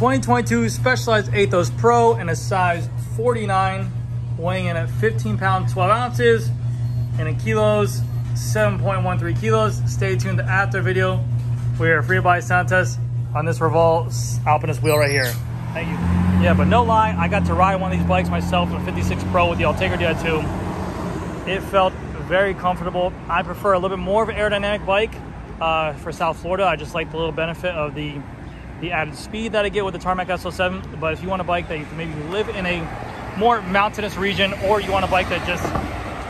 2022 Specialized Aethos Pro in a size 49, weighing in at 15 pounds, 12 ounces, and in kilos, 7.13 kilos. Stay tuned after video. We are free to buy sound test on this Revolve Alpinist wheel right here. Thank you. Yeah, but no lie, I got to ride one of these bikes myself, the 56 Pro with the Ultegra Di2. It felt very comfortable. I prefer a little bit more of an aerodynamic bike for South Florida. I just like the little benefit of the added speed that I get with the Tarmac SL7. But if you want a bike that you can maybe live in a more mountainous region, or you want a bike that just,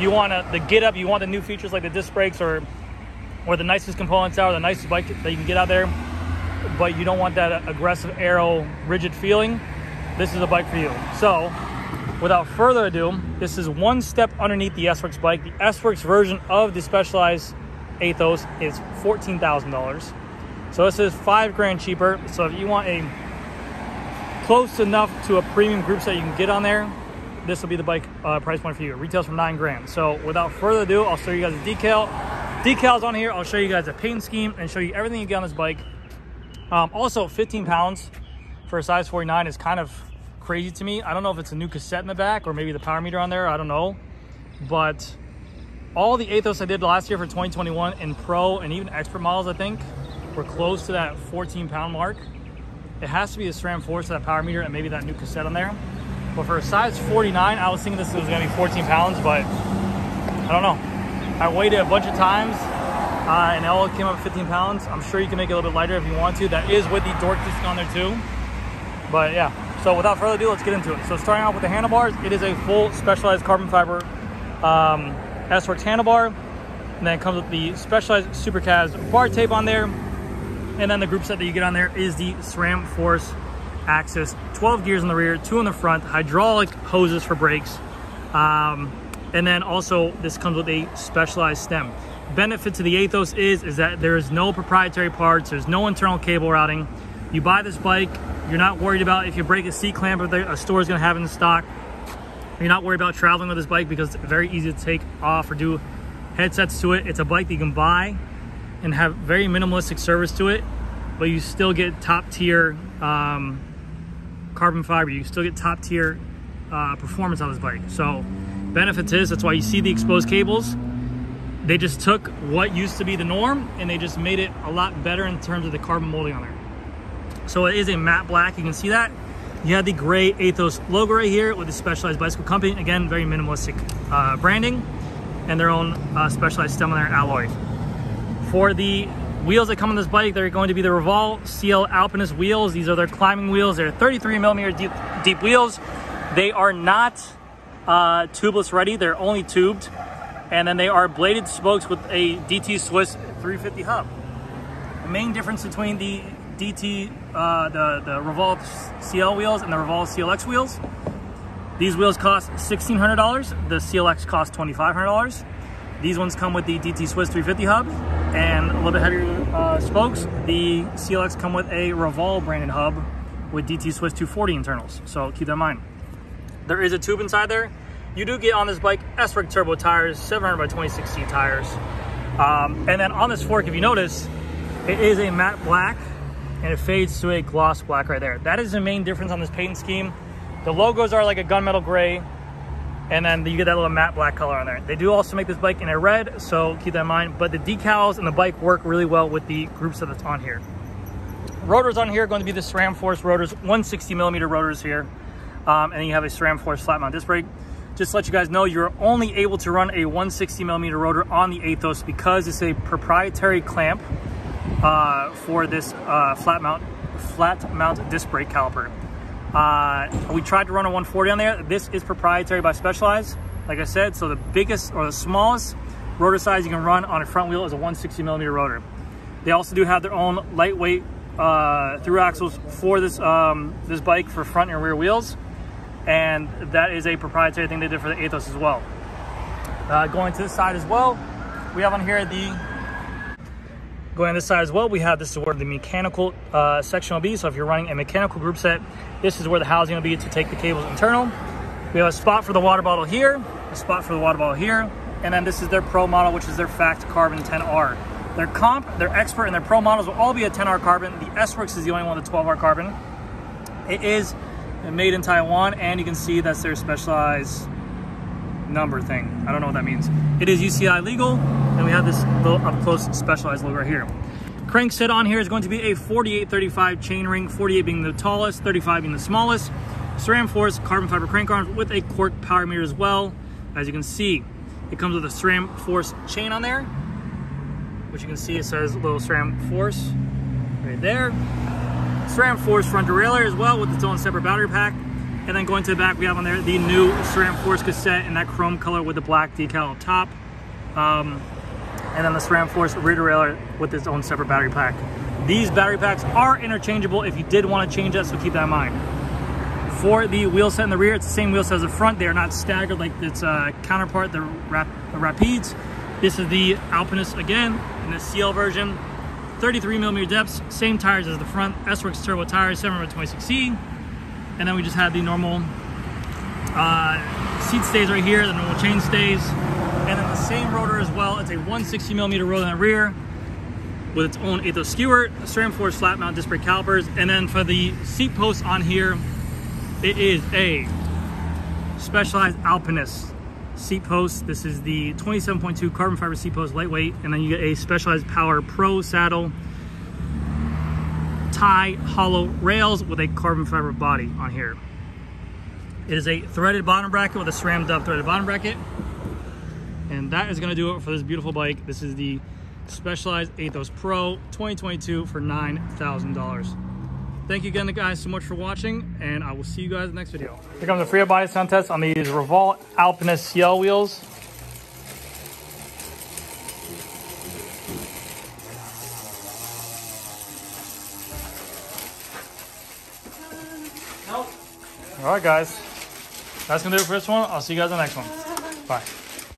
you want the get up, you want the new features like the disc brakes or the nicest components out, or the nicest bike that you can get out there, but you don't want that aggressive aero rigid feeling, this is a bike for you. So without further ado, this is one step underneath the S-Works bike. The S-Works version of the Specialized Aethos is $14,000. So this is $5 grand cheaper. So if you want a close enough to a premium group set you can get on there, this will be the bike price point for you. It retails for $9 grand. So without further ado, I'll show you guys the decals on here. I'll show you guys the paint scheme and show you everything you get on this bike. Also, 15 pounds for a size 49 is kind of crazy to me. I don't know if it's a new cassette in the back or maybe the power meter on there. I don't know. But all the Aethos I did last year for 2021 in Pro and even Expert models, I think, were close to that 14-pound mark. It has to be the SRAM force, that power meter, and maybe that new cassette on there. But for a size 49, I was thinking this was gonna be 14 pounds, but I don't know. I weighed it a bunch of times and it all came up 15 pounds. I'm sure you can make it a little bit lighter if you want to. That is with the dork disc on there too. But yeah, so without further ado, let's get into it. So starting off with the handlebars, it is a full Specialized carbon fiber S-Works handlebar. And then it comes with the Specialized Supercaz bar tape on there. And then the group set that you get on there is the SRAM Force Axis, 12 gears in the rear, 2 in the front, hydraulic hoses for brakes. And then also this comes with a Specialized stem. Benefit to the Aethos is that there is no proprietary parts, there's no internal cable routing. You buy this bike, you're not worried about if you break a C-clamp or a store is gonna have it in stock. You're not worried about traveling with this bike because it's very easy to take off or do headsets to it. It's a bike that you can buy and have very minimalistic service to it, but you still get top tier carbon fiber. You still get top tier performance on this bike. So benefit is, that's why you see the exposed cables. They just took what used to be the norm and they just made it a lot better in terms of the carbon molding on there. So it is a matte black, you can see that. You have the gray Aethos logo right here with the Specialized Bicycle Company. Again, very minimalistic branding and their own Specialized stem on there alloy. For the wheels that come on this bike, they're going to be the Revolve CL Alpinist wheels. These are their climbing wheels. They're 33 millimeter deep wheels. They are not tubeless ready. They're only tubed. And then they are bladed spokes with a DT Swiss 350 hub. The main difference between the DT, the Revolve CL wheels and the Revolve CLX wheels, these wheels cost $1,600. The CLX cost $2,500. These ones come with the DT Swiss 350 hub and a little bit heavier spokes. The CLX come with a Revolve branded hub with DT Swiss 240 internals. So keep that in mind. There is a tube inside there. You do get on this bike S-Works turbo tires, 700 by 2016 tires. And then on this fork, if you notice, it is a matte black and it fades to a gloss black right there. That is the main difference on this paint scheme. The logos are like a gunmetal gray, and then you get that little matte black color on there. They do also make this bike in a red, so keep that in mind. But the decals and the bike work really well with the group set that's on here. Rotors on here are going to be the SRAM Force rotors, 160 millimeter rotors here. And then you have a SRAM Force flat mount disc brake. Just to let you guys know, you're only able to run a 160 millimeter rotor on the Aethos because it's a proprietary clamp for this flat mount disc brake caliper. We tried to run a 140 on there. This is proprietary by Specialized, like I said. So the biggest or the smallest rotor size you can run on a front wheel is a 160 millimeter rotor. They also do have their own lightweight through axles for this this bike for front and rear wheels, and that is a proprietary thing they did for the Aethos as well. Going to this side as well, we have on here going on this side as well, we have, this is where the mechanical section will be. So if you're running a mechanical group set, this is where the housing will be to take the cables internal. We have a spot for the water bottle here, a spot for the water bottle here, and then this is their Pro model, which is their Fact Carbon 10R. Their Comp, their Expert, and their Pro models will all be a 10R carbon. The S-Works is the only one with a 12R carbon. It is made in Taiwan, and you can see that's their specialized number thing. I don't know what that means. It is UCI legal, and we have this little up close specialized logo right here. Crank set on here is going to be a 48-35 chain ring, 48 being the tallest, 35 being the smallest. SRAM Force carbon fiber crank arms with a cork power meter as well. As you can see, it comes with a SRAM Force chain on there, which you can see it says little SRAM Force right there. SRAM Force front derailleur as well with its own separate battery pack. And then going to the back, we have on there the new SRAM Force cassette in that chrome color with the black decal up top. And then the SRAM Force rear derailleur with its own separate battery pack. These battery packs are interchangeable if you did want to change that, so keep that in mind. For the wheel set in the rear, it's the same wheel set as the front. They are not staggered like its counterpart, the Rapides. This is the Alpinist again in the CL version. 33mm depths, same tires as the front. S-Works turbo tires, 726C. And then we just had the normal seat stays right here, the normal chain stays. And then the same rotor as well. It's a 160mm rotor in the rear with its own Aethos skewer, SRAM Force flat mount disc brake calipers. And then for the seat posts on here, it is a specialized Alpinist seat post. This is the 27.2 carbon fiber seat post, lightweight. And then you get a specialized Power Pro saddle, tie hollow rails with a carbon fiber body on here. It is a threaded bottom bracket with a SRAM Dove threaded bottom bracket. And that is going to do it for this beautiful bike. This is the Specialized Aethos Pro 2022 for $9,000. Thank you again, guys, so much for watching, and I will see you guys in the next video. Here comes the free body sound test on these Revolt Alpinist CL wheels. All right, guys, that's gonna do it for this one. I'll see you guys in the next one. Bye.